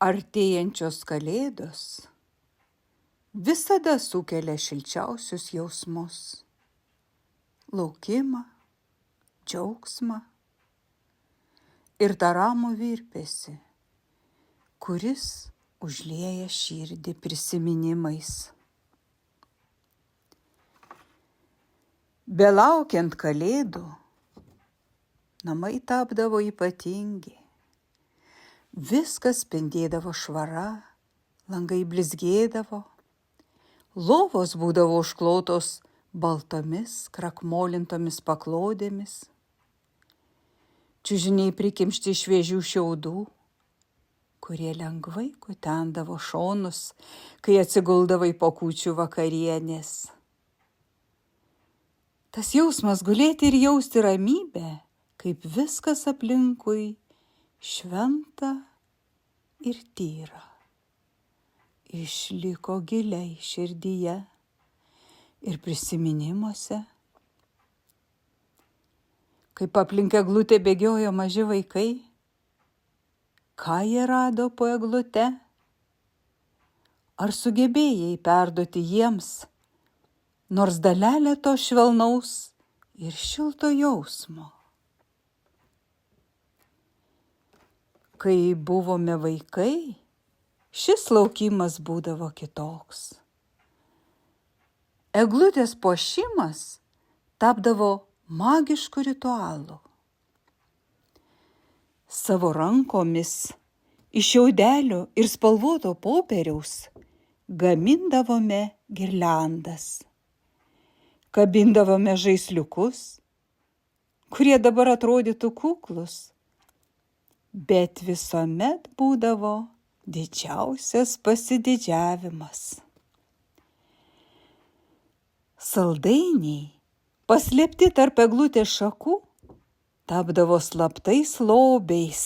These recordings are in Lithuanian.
Artėjančios kalėdos visada sukelia šilčiausius jausmus - laukimą, džiaugsmą ir tą ramų virpesį, kuris užlieja širdį prisiminimais. Belaukiant kalėdų, namai tapdavo ypatingi. Viskas spindėdavo švara, langai blizgėdavo, lovos būdavo užklotos baltomis krakmolintomis paklodėmis, čiužiniai prikimšti šviežių šiaudų, kurie lengvai kutendavo šonus, kai atsiguldavai po kūčių vakarienės. Tas jausmas gulėti ir jausti ramybę, kaip viskas aplinkui šventa ir tyra, išliko giliai širdyje ir prisiminimuose. Kaip aplink eglutę bėgiojo maži vaikai, ką jie rado po eglute? Ar sugebėjai perduoti jiems nors dalelę to švelnaus ir šilto jausmo? Kai buvome vaikai, šis laukimas būdavo kitoks. Eglutės puošimas tapdavo magišku ritualu. Savo rankomis iš šiaudelių ir spalvoto popieriaus gamindavome girliandas. Kabindavome žaisliukus, kurie dabar atrodytų kuklus, bet visuomet būdavo didžiausias pasididžiavimas. Saldainiai, paslėpti tarp eglutės šakų, tapdavo slaptais lobiais,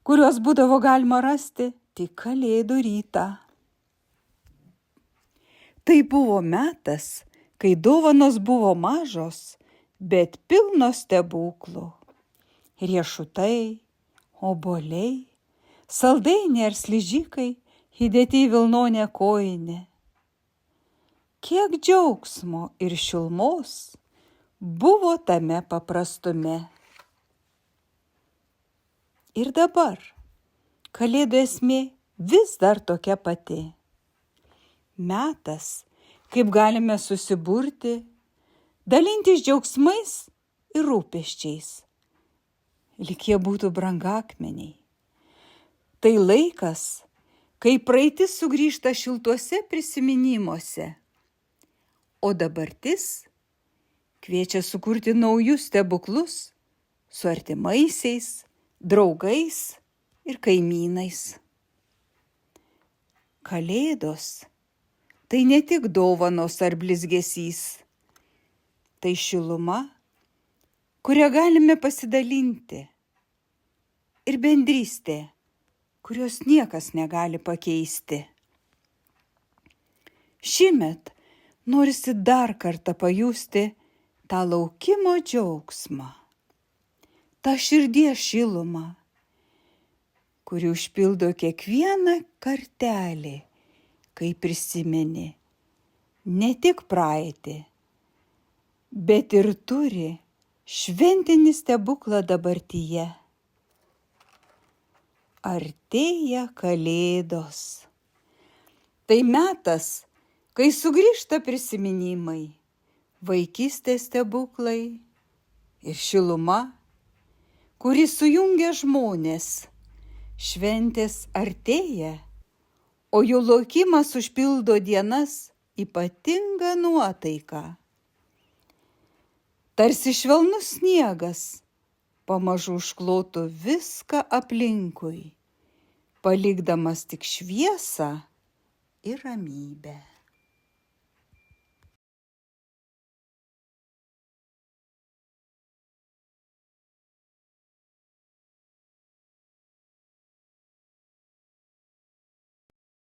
kuriuos būdavo galima rasti tik kalėdų rytą. Tai buvo metas, kai dovanos buvo mažos, bet pilnos stebuklų. Riešutai, obuoliai, saldainiai ar sližikai įdėti į vilnonę kojinę. Kiek džiaugsmo ir šilumos buvo tame paprastume. Ir dabar kalėdų esmė vis dar tokia pati. Metas, kaip galime susiburti, dalintis džiaugsmais ir rūpesčiais, lyg jie būtų brangakmeniai. Tai laikas, kai praeitis sugrįžta šiltuose prisiminimuose, o dabartis kviečia sukurti naujus stebuklus su artimaisiais, draugais ir kaimynais. Kalėdos tai ne tik dovanos ar blizgesys, tai šiluma, kurią galime pasidalinti, ir bendrystė, kurios niekas negali pakeisti. Šįmet norisi dar kartą pajusti tą laukimo džiaugsmą, tą širdies šilumą, kuri užpildo kiekvieną kartelį, kai prisimeni ne tik praeitį, bet ir turi šventinį stebuklą dabartyje. Artėja kalėdos. Tai metas, kai sugrįžta prisiminimai, vaikystės stebuklai ir šiluma, kuri sujungia žmonės. Šventės artėja, o jų laukimas užpildo dienas ypatingą nuotaiką. Tarsi švelnus sniegas pamažu užklotų viską aplinkui, palikdamas tik šviesą ir ramybę.